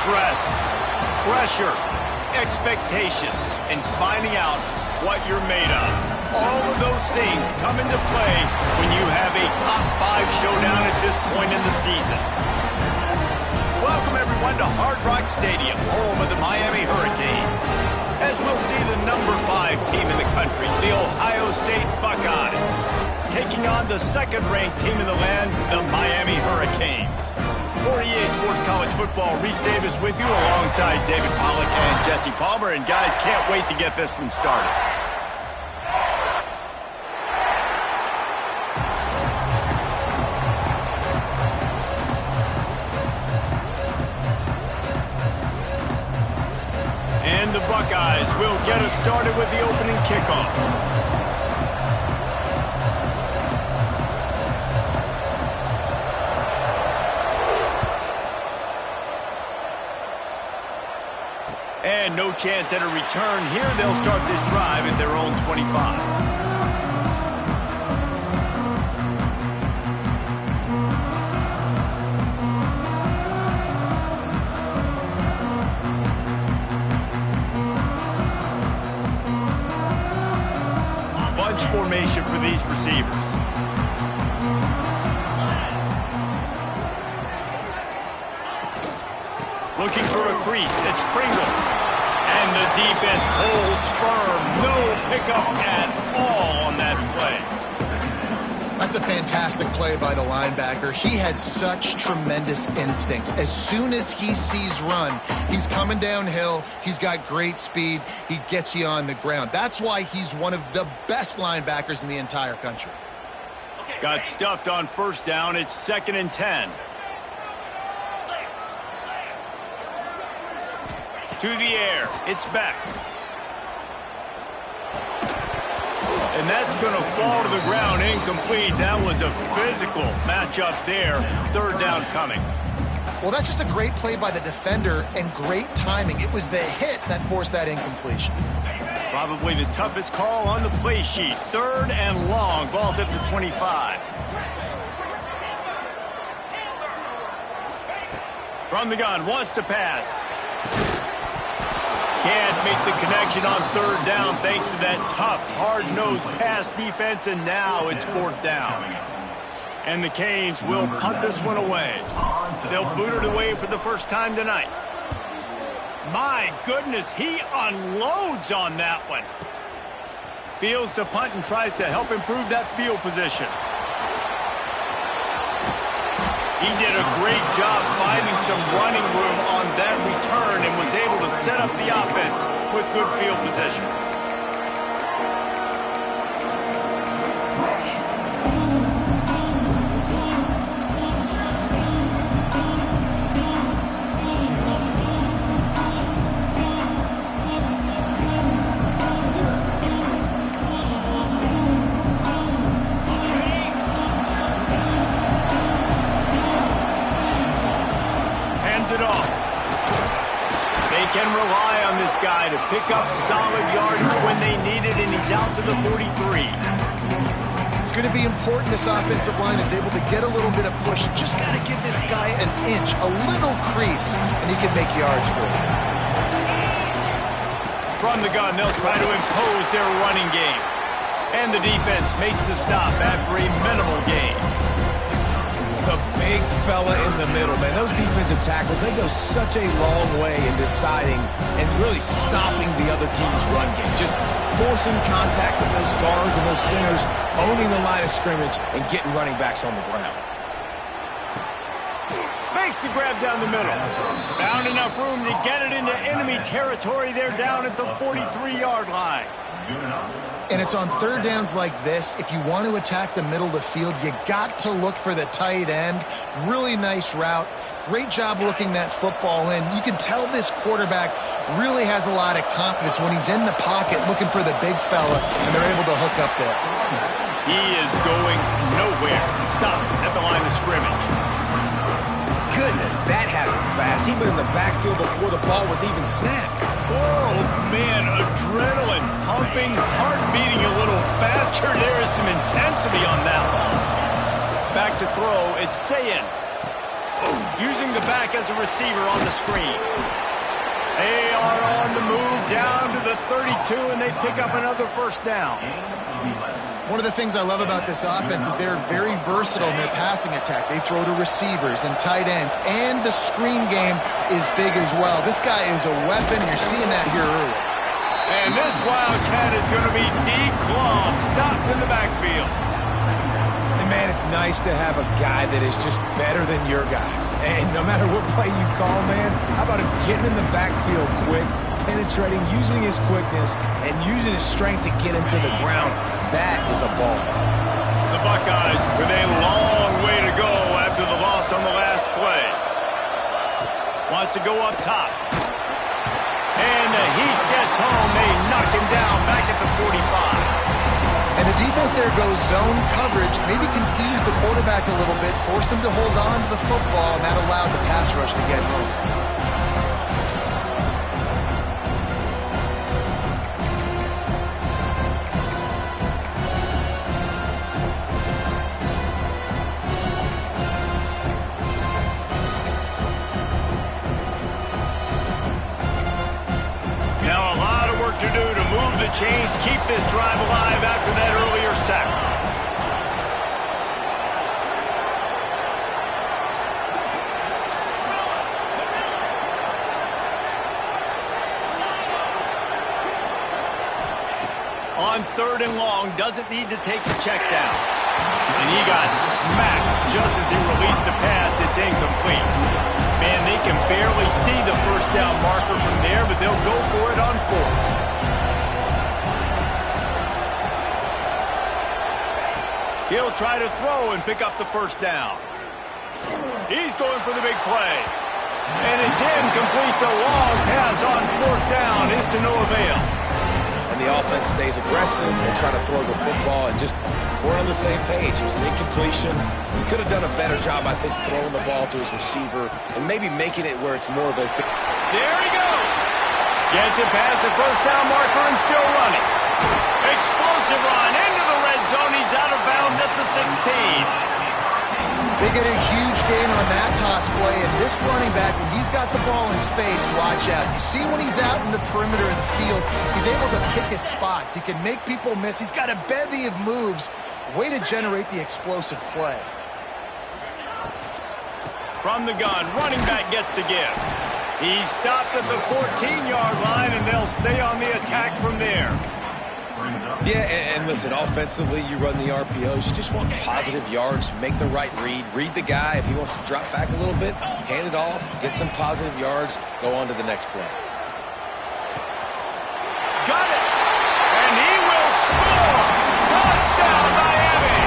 Stress, pressure, expectations, and finding out what you're made of. All of those things come into play when you have a top 5 showdown at this point in the season. Welcome, everyone, to Hard Rock Stadium, home of the Miami Hurricanes, as we'll see the number 5 team in the country, the Ohio State Buckeyes, taking on the second-ranked team in the land, the Miami Hurricanes. For EA Sports College Football, Reese Davis with you alongside David Pollack and Jesse Palmer. And guys, can't wait to get this one started. And the Buckeyes will get us started with the opening kickoff. And no chance at a return here. They'll start this drive at their own 25. Bunch formation for these receivers. Looking for a crease. It's Pringle. And the defense holds firm. No pickup at all on that play. That's a fantastic play by the linebacker. He has such tremendous instincts. As soon as he sees run, he's coming downhill. He's got great speed. He gets you on the ground. That's why he's one of the best linebackers in the entire country. Got stuffed on first down. It's 2nd and 10. To the air. It's back. And that's going to fall to the ground incomplete. That was a physical matchup there. 3rd down coming. Well, that's just a great play by the defender and great timing. It was the hit that forced that incompletion. Probably the toughest call on the play sheet. 3rd and long. Ball's at the 25. From the gun. Wants to pass. Can't make the connection on 3rd down thanks to that tough, hard-nosed pass defense, and now it's 4th down. And the Canes will punt this one away. They'll boot it away for the first time tonight. My goodness, he unloads on that one. Fields to punt and tries to help improve that field position. He did a great job finding some running room on that return and was able to set up the offense with good field position. Can rely on this guy to pick up solid yardage when they need it, and he's out to the 43. It's going to be important this offensive line is able to get a little bit of push. You just got to give this guy an inch, a little crease, and he can make yards for you. From the gun, they'll try to impose their running game. And the defense makes the stop after a minimal gain. The big fella in the middle, man. Those defensive tackles, they go such a long way in deciding and really stopping the other team's run game. Just forcing contact with those guards and those centers, owning the line of scrimmage, and getting running backs on the ground. Makes the grab down the middle. Found enough room to get it into enemy territory. They're down at the 43-yard line. And it's on 3rd downs like this. If you want to attack the middle of the field, you got to look for the tight end. Really nice route. Great job looking that football in. You can tell this quarterback really has a lot of confidence when he's in the pocket looking for the big fella, and they're able to hook up there. He is going nowhere. Stop at the line of scrimmage. Goodness, that happened fast. He'd been in the backfield before the ball was even snapped. Oh, man, adrenaline pumping, heart beating a little faster. There is some intensity on that one. Back to throw, it's Sayin. Oh. using the back as a receiver on the screen. They are on the move down to the 32, and they pick up another first down. One of the things I love about this offense is they're very versatile in their passing attack. They throw to receivers and tight ends, and the screen game is big as well. This guy is a weapon. You're seeing that here early. And this Wildcat is going to be declawed, stopped in the backfield. And, man, it's nice to have a guy that is just better than your guys. And no matter what play you call, man, how about him getting in the backfield quick, penetrating, using his quickness, and using his strength to get him to the ground. That is a ball. The Buckeyes with a long way to go after the loss on the last play. Wants to go up top. And the Heat gets home. They knock him down back at the 45. And the defense there goes zone coverage, maybe confused the quarterback a little bit, forced him to hold on to the football, and that allowed the pass rush to get home. To do to move the chains, keep this drive alive after that earlier sack. On 3rd and long, doesn't need to take the check down. And he got smacked just as he released the pass. It's incomplete. Man, they can barely see the first down marker from there, but they'll go for it on 4th. He'll try to throw and pick up the first down. He's going for the big play. And it's incomplete. The long pass on 4th down is to no avail. And the offense stays aggressive. They try to throw the football and just we're on the same page. It was an incompletion. He could have done a better job, I think, throwing the ball to his receiver and maybe making it where it's more of a... There he goes. Gets it past the first down marker and still running. Explosive run into the red zone. He's out of bounds at the 16. They get a huge gain on that toss play, and this running back, when he's got the ball in space, watch out. You see when he's out in the perimeter of the field, he's able to pick his spots. He can make people miss. He's got a bevy of moves. Way to generate the explosive play. From the gun, running back gets the gift. He's stopped at the 14-yard line, and they'll stay on the attack from there. Yeah, and listen, offensively, you run the RPOs. You just want positive yards, make the right read the guy. If he wants to drop back a little bit, hand it off, get some positive yards, go on to the next play. Got it! And he will score! Touchdown, Miami!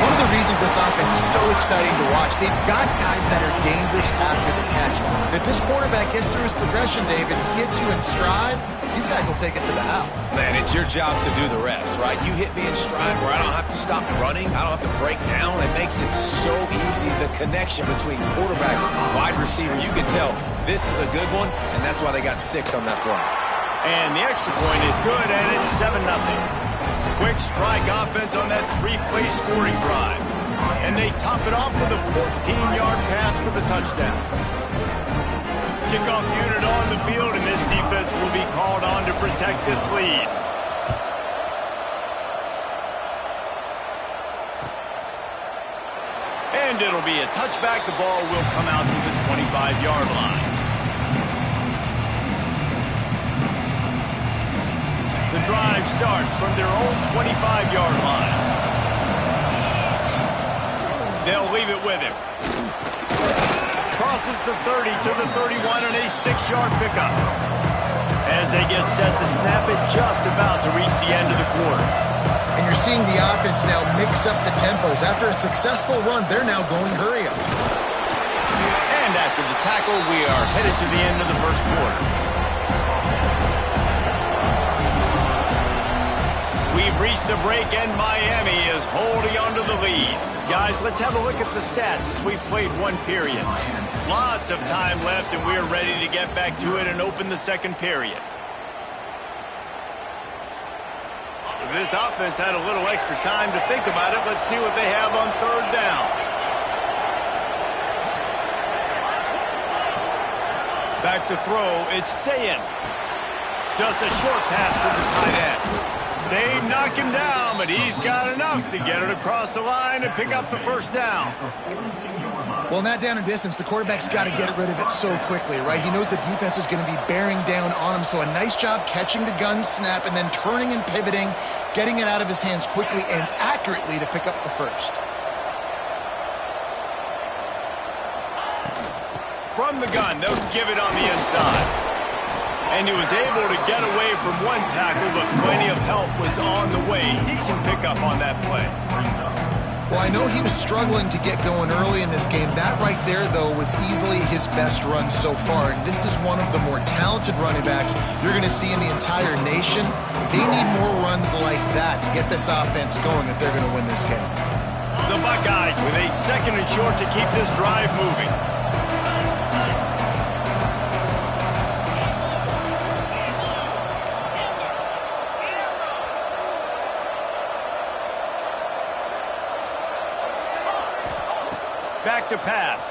One of the reasons this offense is so exciting to watch, they've got guys that are dangerous after the catch. If this quarterback gets through his progression, David, gets you in stride, these guys will take it to the house. Man, it's your job to do the rest, right? You hit me in stride where I don't have to stop running. I don't have to break down. It makes it so easy, the connection between quarterback and wide receiver. You can tell this is a good one, and that's why they got 6 on that play. And the extra point is good, and it's 7-0. Quick strike offense on that 3-play scoring drive. And they top it off with a 14-yard pass for the touchdown. Kickoff unit on the field, and this defense will be called on to protect this lead. And it'll be a touchback. The ball will come out to the 25-yard line. The drive starts from their own 25-yard line. They'll leave it with him. Crosses the 30 to the 31 and a 6-yard pickup. As they get set to snap it, just about to reach the end of the quarter. And you're seeing the offense now mix up the tempos. After a successful run, they're now going hurry up. And after the tackle, we are headed to the end of the first quarter. We've reached the break, and Miami is holding onto the lead. Guys, let's have a look at the stats as we've played one period. Lots of time left, and we're ready to get back to it and open the second period. This offense had a little extra time to think about it. Let's see what they have on 3rd down. Back to throw, it's Sayin. Just a short pass to the tight end. They knock him down, but he's got enough to get it across the line and pick up the first down. Well, in that down and distance, the quarterback's got to get rid of it so quickly, right? He knows the defense is going to be bearing down on him, so a nice job catching the gun snap and then turning and pivoting, getting it out of his hands quickly and accurately to pick up the first. From the gun, they'll give it on the inside. And he was able to get away from one tackle, but plenty of help was on the way. Decent pickup on that play. Well, I know he was struggling to get going early in this game. That right there, though, was easily his best run so far. And this is one of the more talented running backs you're going to see in the entire nation. They need more runs like that to get this offense going if they're going to win this game. The Buckeyes with a 2nd and short to keep this drive moving. Back to pass.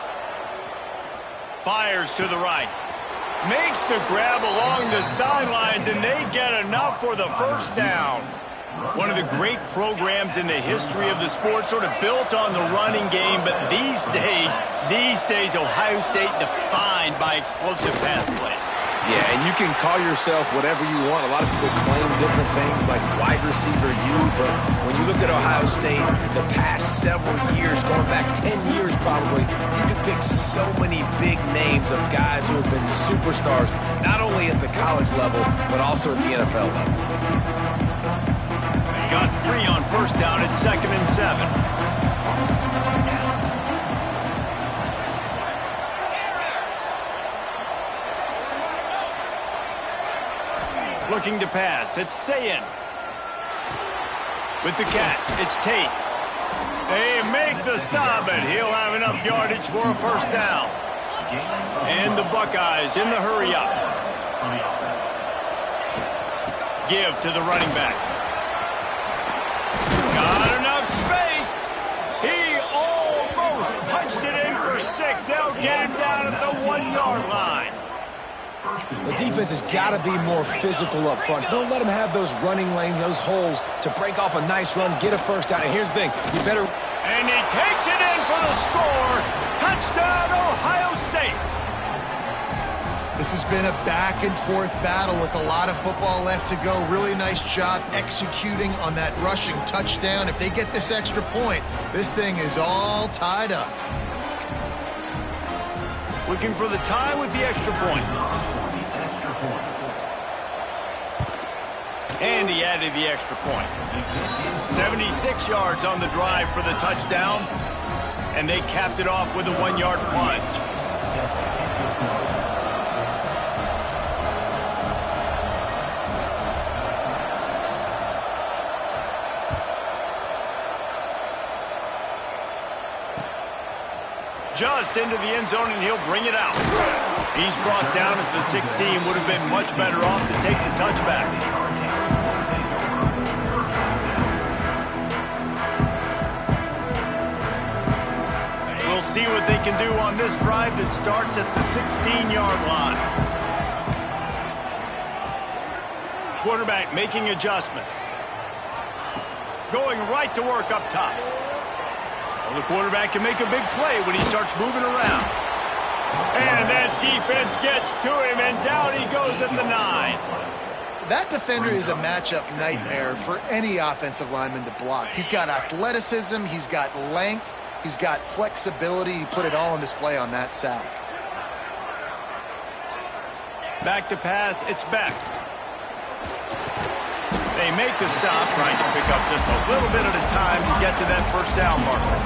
Fires to the right. Makes the grab along the sidelines, and they get enough for the first down. One of the great programs in the history of the sport, sort of built on the running game, but these days, Ohio State defined by explosive pass plays. Yeah, and you can call yourself whatever you want. A lot of people claim different things like wide receiver U, but when you look at Ohio State, the past several years, going back 10 years probably, you could pick so many big names of guys who have been superstars, not only at the college level, but also at the NFL level. Got 3 on first down at 2nd and 7. Looking to pass, it's Sayin. With the catch, it's Tate. They make the stop, and he'll have enough yardage for a first down. And the Buckeyes in the hurry up. Give to the running back. Got enough space. He almost punched it in for 6. They'll get him down at the 1-yard line. The defense has got to be more physical up front. Don't let them have those running lanes, those holes to break off a nice run, get a first down. And here's the thing, you better... And he takes it in for the score. Touchdown, Ohio State. This has been a back-and-forth battle with a lot of football left to go. Really nice job executing on that rushing touchdown. If they get this extra point, this thing is all tied up. Looking for the tie with the extra point. And he added the extra point. 76 yards on the drive for the touchdown. And they capped it off with a 1-yard plunge. Just into the end zone, and he'll bring it out. He's brought down at the 16. Would have been much better off to take the touchback. We'll see what they can do on this drive that starts at the 16-yard line. Quarterback making adjustments. Going right to work up top. Well, the quarterback can make a big play when he starts moving around. And that defense gets to him, and down he goes at the 9. That defender is a matchup nightmare for any offensive lineman to block. He's got athleticism, he's got length, he's got flexibility. He put it all on display on that sack. Back to pass, it's Beck. They make the stop, trying to pick up just a little bit at a time to get to that first down marker.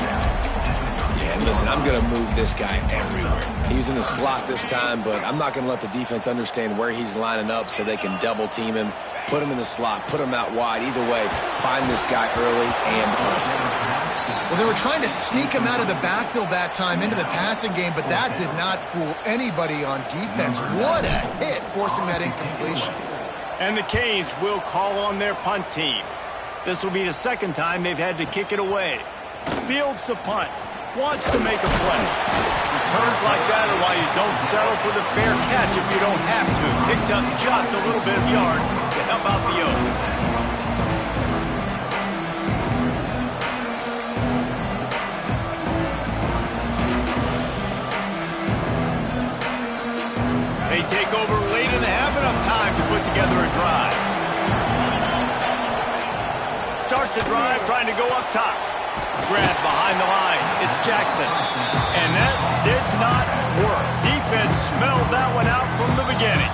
Yeah, and listen, I'm going to move this guy everywhere. He's in the slot this time, but I'm not going to let the defense understand where he's lining up so they can double team him, put him in the slot, put him out wide. Either way, find this guy early and often. Well, they were trying to sneak him out of the backfield that time into the passing game, but that did not fool anybody on defense. What a hit, forcing that incompletion. And the Canes will call on their punt team. This will be the second time they've had to kick it away. Fields the punt. Wants to make a play. returns like that are why you don't settle for the fair catch if you don't have to. Picks up just a little bit of yards to help out the Oaks. They take over late in the half, enough time to put together a drive. Starts a drive trying to go up top. Grab behind the line. It's Jackson. And that did not work. Defense smelled that one out from the beginning.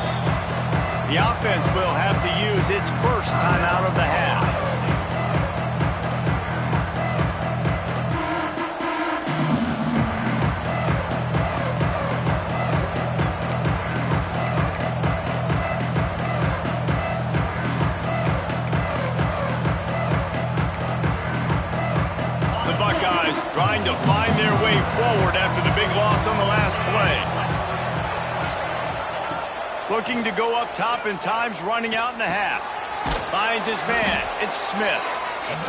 The offense will have to use its first timeout of the half. Trying to find their way forward after the big loss on the last play. Looking to go up top, and time's running out in the half. Finds his man. It's Smith.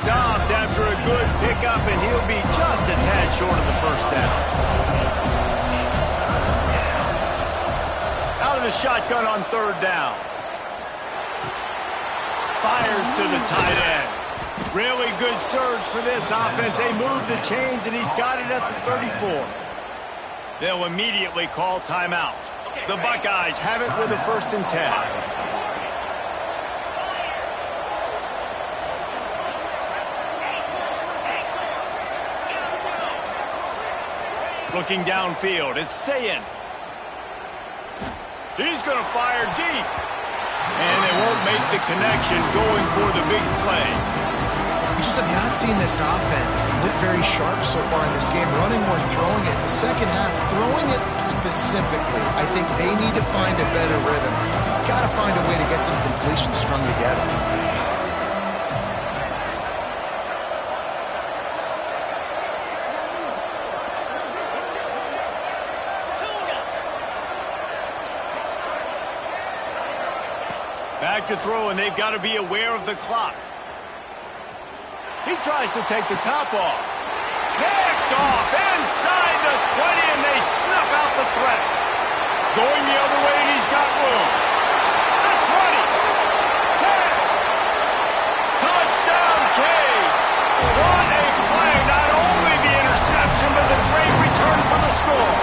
Stopped after a good pickup, and he'll be just a tad short of the first down. Out of the shotgun on third down. Fires to the tight end. Really good surge for this offense. They move the chains, and he's got it at the 34. They'll immediately call timeout. The Buckeyes have it with a 1st and 10. Looking downfield, it's Sayin. He's going to fire deep. And they won't make the connection going for the big play. We just have not seen this offense look very sharp so far in this game, running or throwing it. The second half, throwing it specifically, I think they need to find a better rhythm. You've got to find a way to get some completions strung together. Back to throw, and they've got to be aware of the clock. He tries to take the top off. Picked off inside the 20, and they snuff out the threat. Going the other way, and he's got room. The 20. 10. Touchdown, Canes. What a play. Not only the interception, but the great return for the score.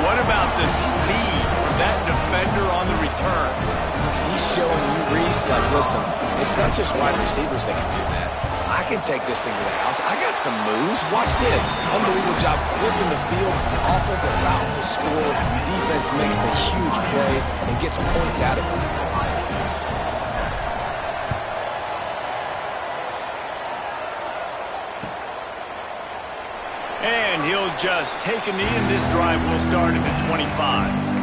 What about the speed of that defender on the return? He's showing you, Reese, like, listen, it's not just wide receivers that can do that. I can take this thing to the house. I got some moves. Watch this. Unbelievable job flipping the field. Offensive route to score. Defense makes the huge plays and gets points out of it. And he'll just take a knee, and this drive will start at the 25.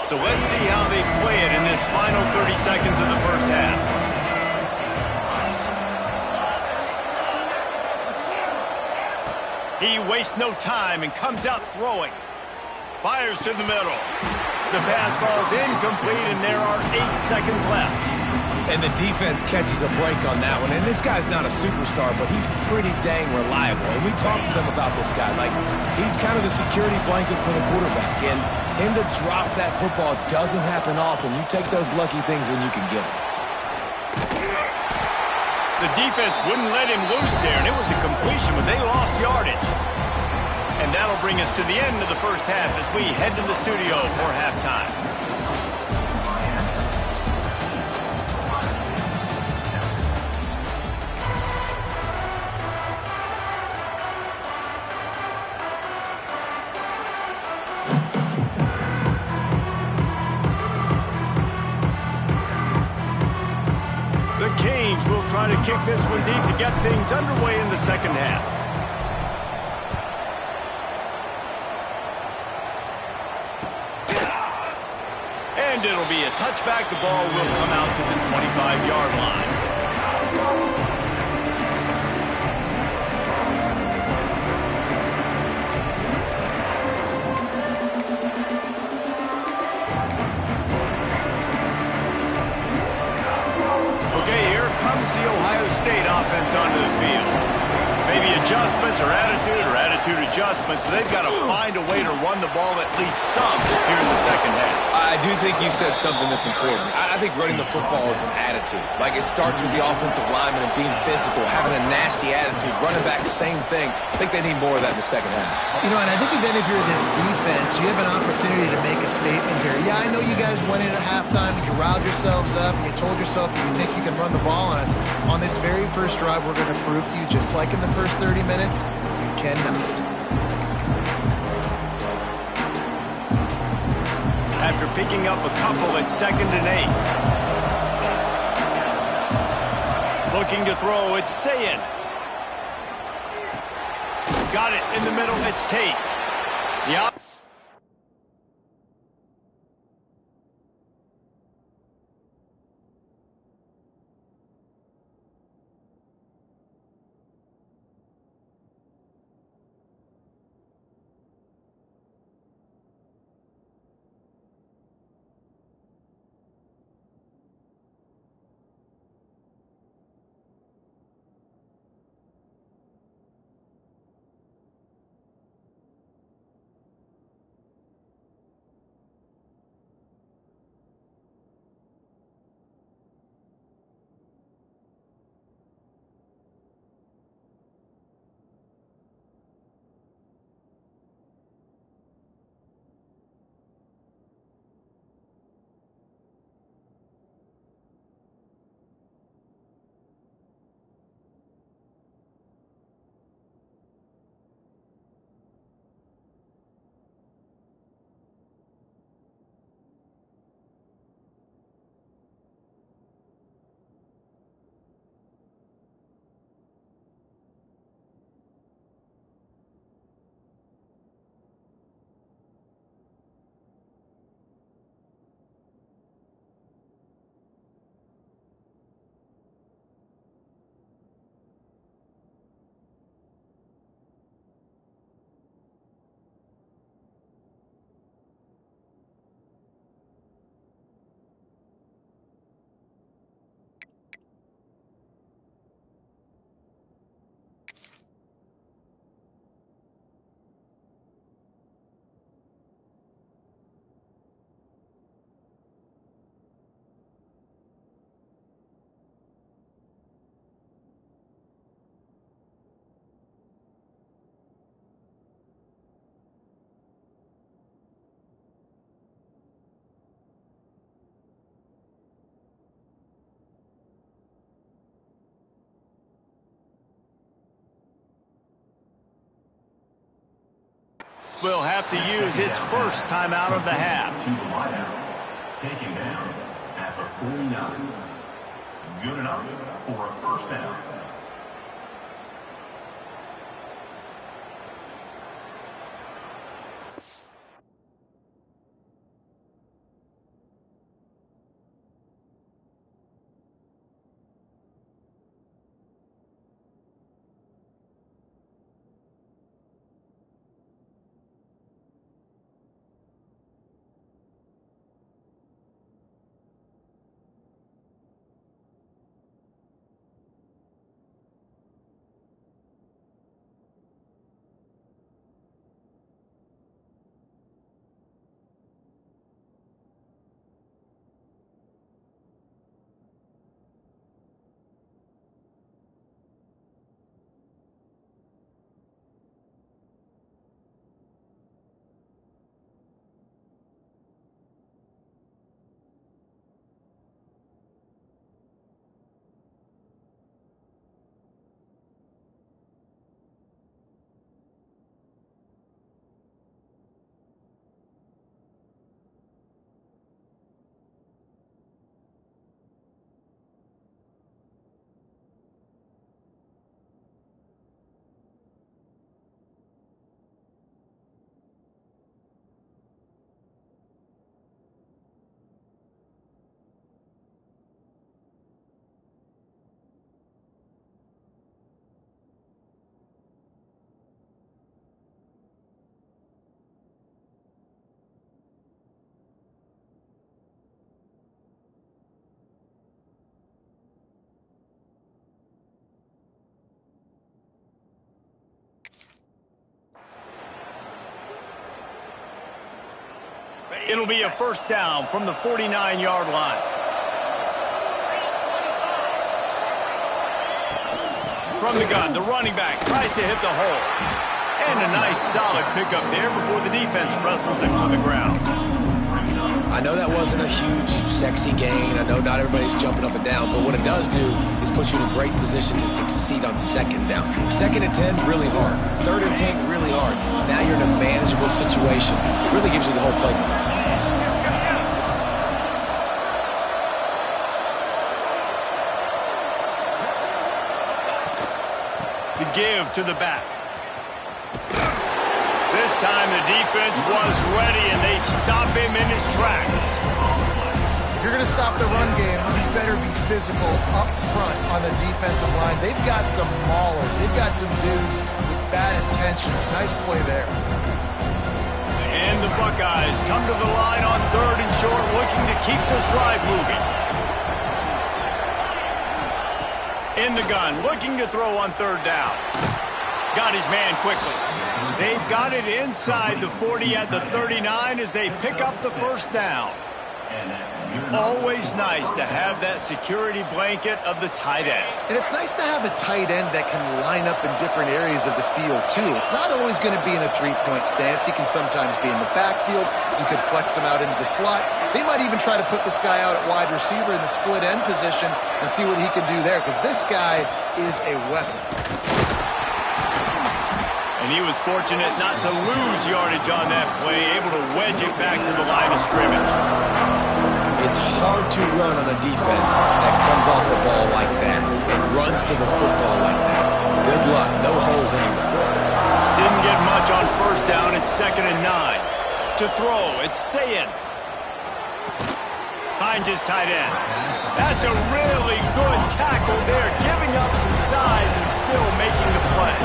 So let's see how they play it in this final 30 seconds of the first half. He wastes no time and comes out throwing. Fires to the middle. The pass falls incomplete, and there are 8 seconds left. And the defense catches a break on that one. And this guy's not a superstar, but he's pretty dang reliable. And we talked to them about this guy. Like, he's kind of the security blanket for the quarterback. And him to drop that football doesn't happen often. You take those lucky things when you can get them. The defense wouldn't let him loose there, and it was a completion, but they lost yardage. And that'll bring us to the end of the first half as we head to the studio for halftime. Will try to kick this one deep to get things underway in the second half. And it'll be a touchback. The ball will come out to the 25-yard line. the Ohio State offense onto the field. Maybe adjustments or attitude adjustments, but they've got to find a way to run the ball at least some here in the second half. I do think you said something that's important. I think running the football is an attitude. Like, it starts with the offensive lineman and being physical, having a nasty attitude. Running back, same thing. I think they need more of that in the second half. You know, and I think even if you're this defense, you have an opportunity to make a statement here. Yeah, I know you guys went in at halftime and you riled yourselves up and you told yourself that you think you can run the ball on us. On this very first drive, we're going to prove to you, just like in the first 30 minutes, you cannot. After picking up a couple at 2nd and 8. Looking to throw, it's Sayin. Got it in the middle, it's Tate. Yep. Will have to use its first timeout of the half. Taking down at the 49. Good enough for a first down. It'll be a first down from the 49-yard line. From the gun, the running back tries to hit the hole. And a nice solid pickup there before the defense wrestles him to the ground. I know that wasn't a huge, sexy gain. I know not everybody's jumping up and down, but what it does do is put you in a great position to succeed on second down. 2nd and 10, really hard. 3rd and 10, really hard. Now you're in a manageable situation. It really gives you the whole playbook. The give to the back. This time the defense was ready, and they stop him in his tracks. If you're going to stop the run game, you better be physical up front on the defensive line. They've got some maulers. They've got some dudes with bad intentions. Nice play there. And the Buckeyes come to the line on 3rd and short, looking to keep this drive moving. In the gun, looking to throw on 3rd down. Got his man quickly. They've got it inside the 40 at the 39 as they pick up the first down. Always nice to have that security blanket of the tight end. And it's nice to have a tight end that can line up in different areas of the field, too. It's not always going to be in a three-point stance. He can sometimes be in the backfield. You could flex him out into the slot. They might even try to put this guy out at wide receiver in the split end position and see what he can do there, because this guy is a weapon. And he was fortunate not to lose yardage on that play, able to wedge it back to the line of scrimmage. It's hard to run on a defense that comes off the ball like that and runs to the football like that. Good luck. No holes anywhere. Didn't get much on 1st down. It's 2nd and 9. To throw, it's Sayin. Finds his tight end. That's a really good tackle there, giving up some size and still making the play.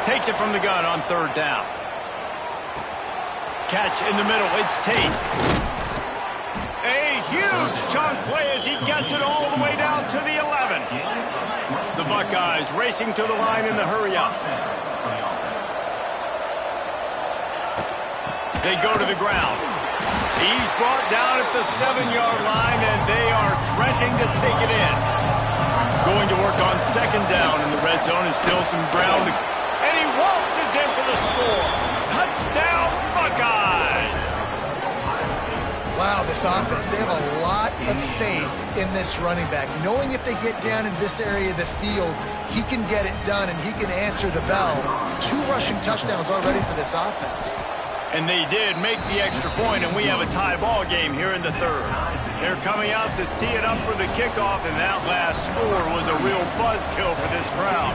Takes it from the gun on 3rd down. Catch in the middle, it's Tate. A huge chunk play as he gets it all the way down to the 11. The Buckeyes racing to the line in the hurry-up. They go to the ground. He's brought down at the 7-yard line, and they are threatening to take it in. Going to work on 2nd down in the red zone is still some ground. And he waltzes in for the score. Touchdown, Buckeyes! Wow, this offense, they have a lot of faith in this running back. Knowing if they get down in this area of the field, he can get it done and he can answer the bell. 2 rushing touchdowns already for this offense. And they did make the extra point, and we have a tie ball game here in the 3rd. They're coming out to tee it up for the kickoff, and that last score was a real buzzkill for this crowd.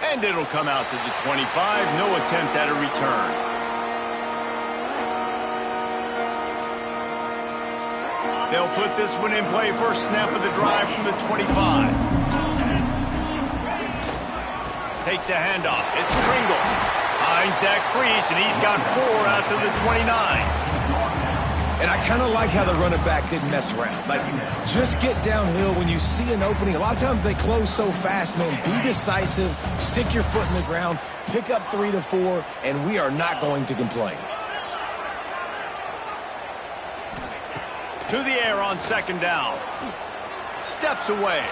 And it'll come out to the 25. No attempt at a return. They'll put this one in play. First snap of the drive from the 25. Takes a handoff. It's Pringle. Finds that crease, and he's got 4 out to the 29. And I kind of like how the running back didn't mess around. Like, just get downhill when you see an opening. A lot of times they close so fast, man. Be decisive, stick your foot in the ground, pick up 3 to 4, and we are not going to complain. To the air on 2nd down. Steps away.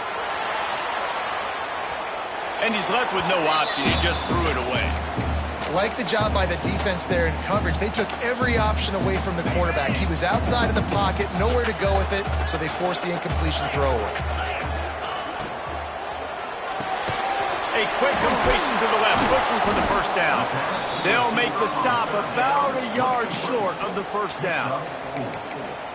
And he's left with no option. He just threw it away. Like the job by the defense there in coverage. They took every option away from the quarterback. He was outside of the pocket, nowhere to go with it, so they forced the incompletion throw away. A quick completion to the left, looking for the first down. They'll make the stop about a yard short of the first down.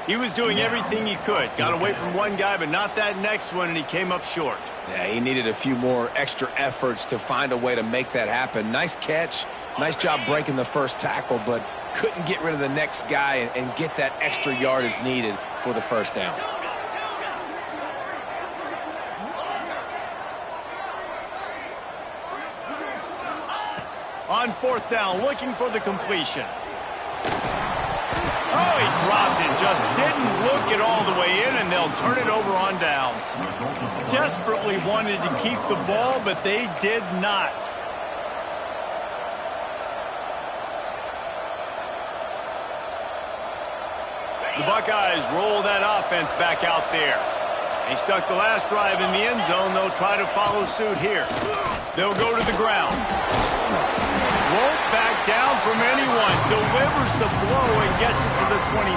He was doing everything he could. Got away from one guy, but not that next one, and he came up short. Yeah, he needed a few more extra efforts to find a way to make that happen. Nice catch. Nice job breaking the first tackle, but couldn't get rid of the next guy and get that extra yardage needed for the first down. On 4th down, looking for the completion. Oh, Oh, he dropped it. Just didn't look it all the way in, and they'll turn it over on downs. Desperately wanted to keep the ball, but they did not. The Buckeyes roll that offense back out there. They stuck the last drive in the end zone. They'll try to follow suit here. They'll go to the ground. Won't back down from anyone. Delivers the blow and gets it to the 29.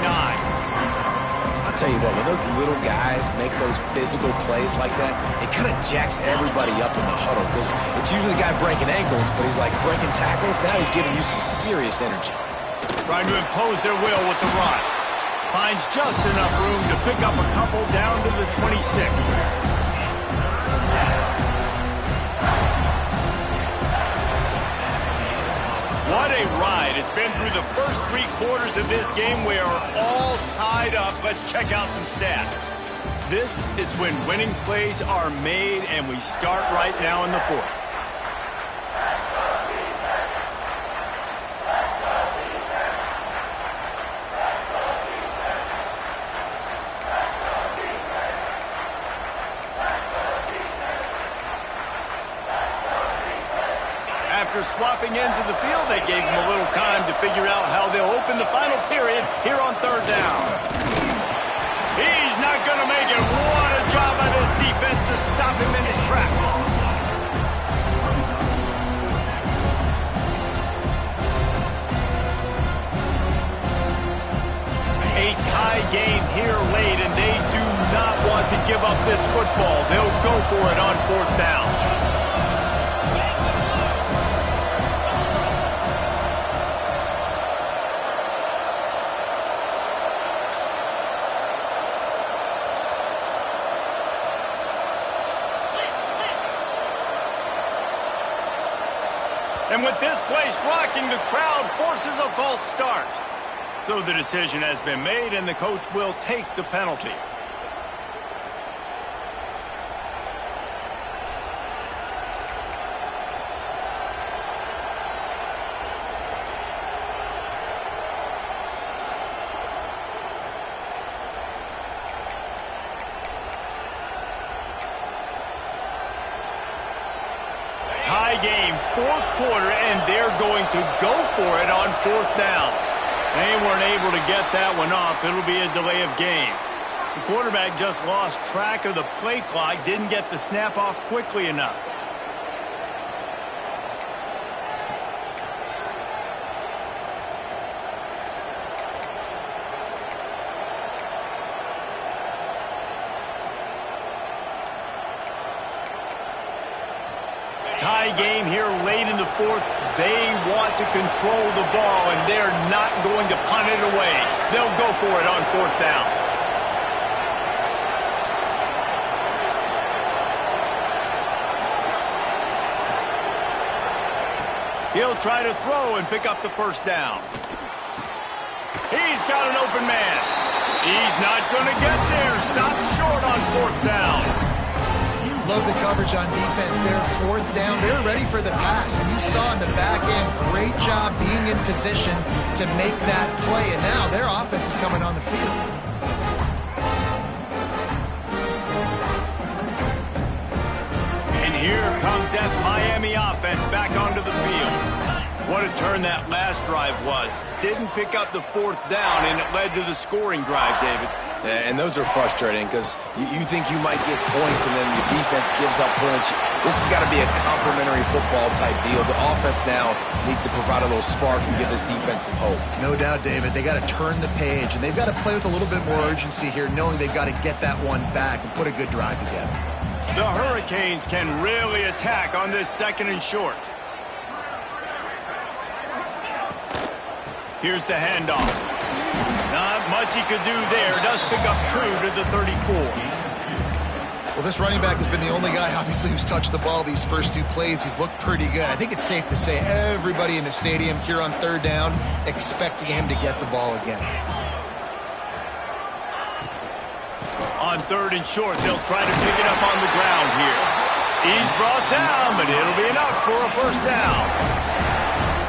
I'll tell you what, when those little guys make those physical plays like that, it kind of jacks everybody up in the huddle because it's usually the guy breaking ankles, but he's like breaking tackles. Now he's giving you some serious energy. Trying to impose their will with the run. Finds just enough room to pick up a couple down to the 26. What a ride. It's been through the first 3 quarters of this game. We are all tied up. Let's check out some stats. This is when winning plays are made, and we start right now in the 4th. After swapping ends of the field, they gave him a little time to figure out how they'll open the final period here on 3rd down. He's not going to make it. What a job by this defense to stop him in his tracks. A tie game here late, and they do not want to give up this football. They'll go for it on 4th down. And with this place rocking, the crowd forces a false start. So the decision has been made, and the coach will take the penalty. Tie game, 4th quarter, and they're going to go for it on 4th down. They weren't able to get that one off. It'll be a delay of game. The quarterback just lost track of the play clock, didn't get the snap off quickly enough. Tie game here late in the 4th. They want to control the ball, and they're not going to punt it away. They'll go for it on 4th down. He'll try to throw and pick up the 1st down. He's got an open man. He's not going to get there. Stop short on 4th down. Love the coverage on defense there. 4th down, they're ready for the pass. And you saw in the back end, great job being in position to make that play. And now their offense is coming on the field. And here comes that Miami offense back onto the field. What a turn that last drive was. Didn't pick up the 4th down, and it led to the scoring drive, David. And those are frustrating because you think you might get points and then your defense gives up points. This has got to be a complimentary football type deal. The offense now needs to provide a little spark and give this defense some hope. No doubt, David. They got to turn the page, and they've got to play with a little bit more urgency here, knowing they've got to get that one back and put a good drive together. The Hurricanes can really attack on this 2nd and short. Here's the handoff. Not much he could do there. Does pick up 2 to the 34. Well, this running back has been the only guy, obviously, who's touched the ball these first 2 plays. He's looked pretty good. I think it's safe to say everybody in the stadium here on 3rd down expecting him to get the ball again. On 3rd and short, they'll try to pick it up on the ground here. He's brought down, but it'll be enough for a 1st down.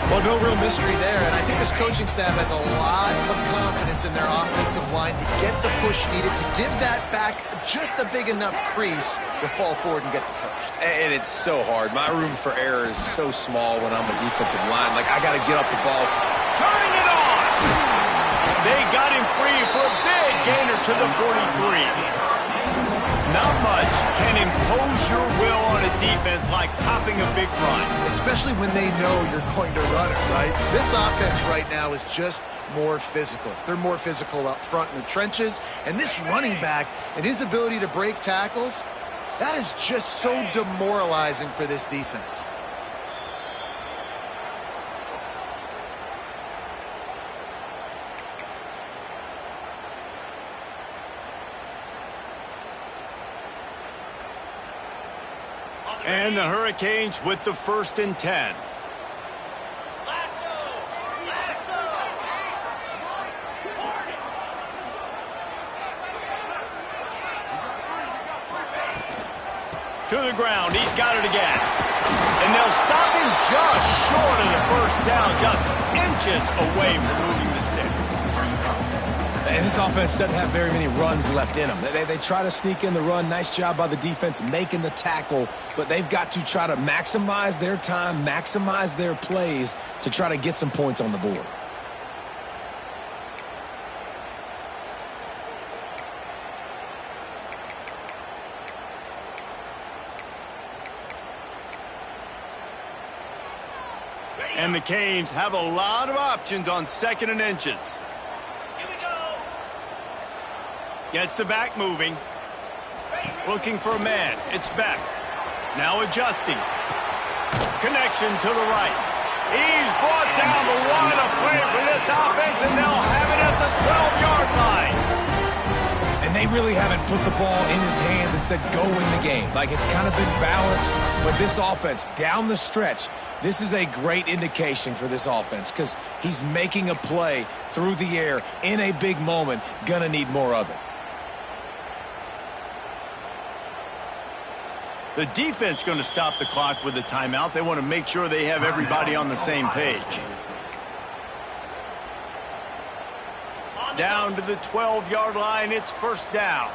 Well, no real mystery there, and I think this coaching staff has a lot of confidence in their offensive line to get the push needed, to give that back just a big enough crease to fall forward and get the first. And it's so hard. My room for error is so small when I'm a defensive line. Like, I got to get off the balls. Turning it on! They got him free for a big gainer to the 43. Not much can impose your will on a defense like popping a big run. Especially when they know you're going to run it, right? This offense right now is just more physical. They're more physical up front in the trenches. And this running back and his ability to break tackles, that is just so demoralizing for this defense. And the Hurricanes with the 1st and 10. To the ground, he's got it again. And they'll stop him just short of the 1st down, just inches away from moving the sticks. And this offense doesn't have very many runs left in them. They try to sneak in the run. Nice job by the defense making the tackle, but they've got to try to maximize their time, maximize their plays to try to get some points on the board. And the Canes have a lot of options on 2nd and inches. Gets the back moving. Looking for a man. It's Beck. Now adjusting. Connection to the right. He's brought down, the what a play for this offense, and they'll have it at the 12-yard line. And they really haven't put the ball in his hands and said, go win the game. Like, it's kind of been balanced, but this offense, down the stretch, this is a great indication for this offense because he's making a play through the air in a big moment. Gonna need more of it. The defense going to stop the clock with a timeout. They want to make sure they have everybody on the same page. Down to the 12-yard line. It's 1st down.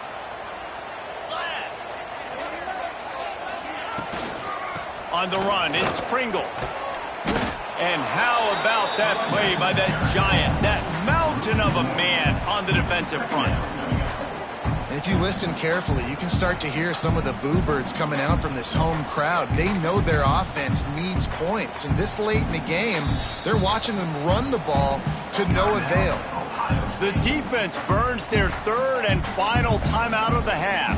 On the run, it's Pringle. And how about that play by that giant, that mountain of a man on the defensive front? And if you listen carefully, you can start to hear some of the boo birds coming out from this home crowd. They know their offense needs points. And this late in the game, they're watching them run the ball to no avail. The defense burns their 3rd and final timeout of the half.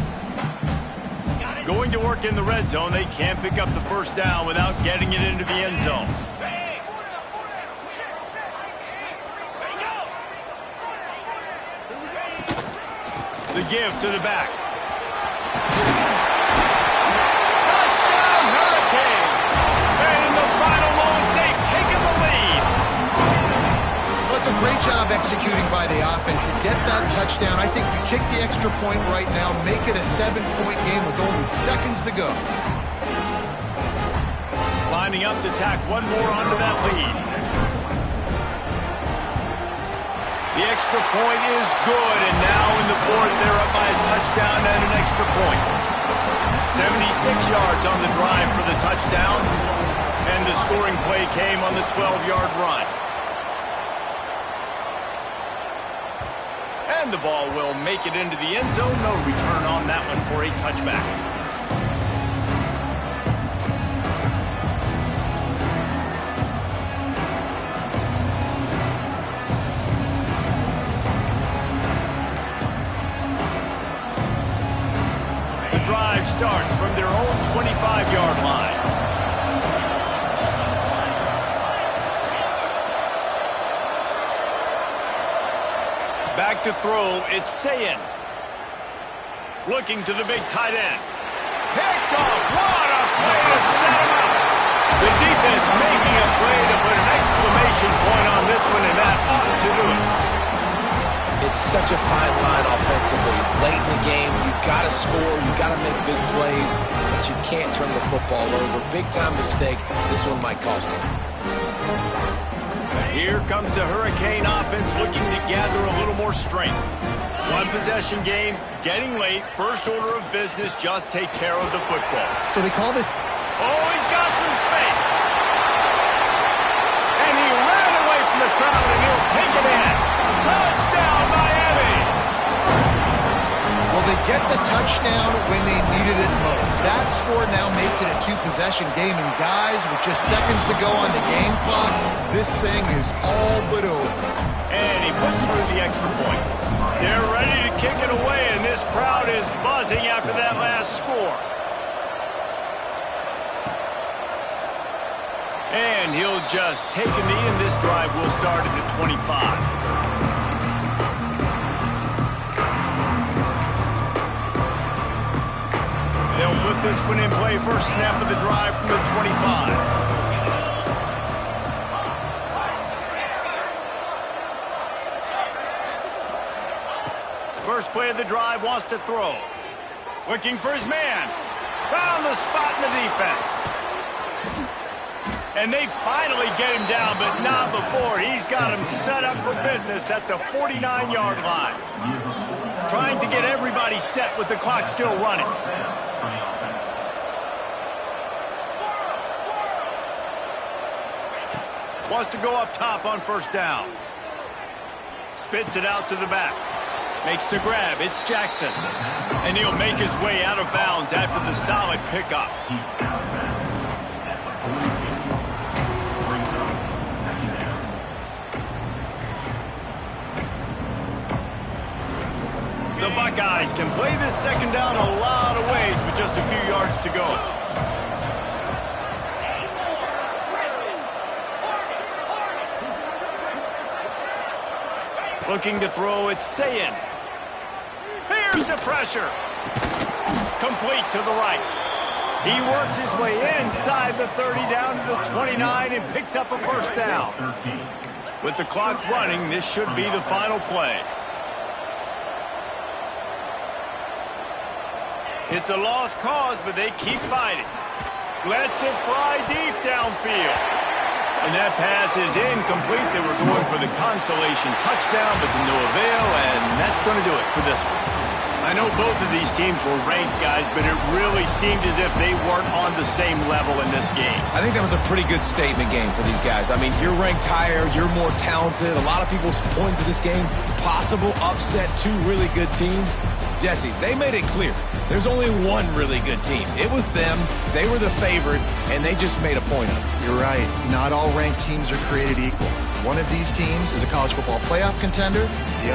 Going to work in the red zone. They can't pick up the 1st down without getting it into the end zone. The give to the back. Touchdown, Hurricane! And in the final moments, they've taken the lead. Well, it's a great job executing by the offense to get that touchdown. I think you kick the extra point right now, make it a 7-point game with only seconds to go. Lining up to tack one more onto that lead. The extra point is good, and now in the 4th, they're up by a touchdown and an extra point. 76 yards on the drive for the touchdown, and the scoring play came on the 12-yard run. And the ball will make it into the end zone. No return on that one for a touchback. Drive starts from their own 25-yard line. Back to throw, it's Sayin. Looking to the big tight end. Picked off, what a play to set him up. The defense making a play to put an exclamation point on this one, and that ought to do it. It's such a fine line offensively. Late in the game, you've got to score, you've got to make big plays, but you can't turn the football over. Big-time mistake. This one might cost them. Here comes the Hurricane offense looking to gather a little more strength. One possession game, getting late, first order of business, just take care of the football. So they call this... Oh, he's got some space. And he ran away from the crowd, and he'll take it in. Touchdown, Miami! Well, they get the touchdown when they needed it most. That score now makes it a two-possession game, and guys, with just seconds to go on the game clock, this thing is all but over. And he puts through the extra point. They're ready to kick it away, and this crowd is buzzing after that last score. And he'll just take a knee, and this drive will start at the 25. They'll put this one in play, first snap of the drive from the 25. First play of the drive, wants to throw. Looking for his man. Found the spot in the defense. And they finally get him down, but not before. He's got him set up for business at the 49-yard line. Trying to get everybody set with the clock still running. Wants to go up top on first down. Spits it out to the back. Makes the grab. It's Jackson. And he'll make his way out of bounds after the solid pickup. The Buckeyes can play this second down a lot of ways with just a few yards to go. Looking to throw, it's Sayin. Here's the pressure. Complete to the right. He works his way inside the 30 down to the 29 and picks up a first down. With the clock running, this should be the final play. It's a lost cause, but they keep fighting. Lets it fly deep downfield. And that pass is incomplete. They were going for the consolation touchdown, but to no avail, and that's going to do it for this one. I know both of these teams were ranked, guys, but it really seemed as if they weren't on the same level in this game. I think that was a pretty good statement game for these guys. I mean, you're ranked higher, you're more talented. A lot of people point to this game, possible upset, two really good teams. Jesse, they made it clear. There's only one really good team. It was them. They were the favorite, and they just made a point of it. You're right. Not all ranked teams are created equal. One of these teams is a college football playoff contender. The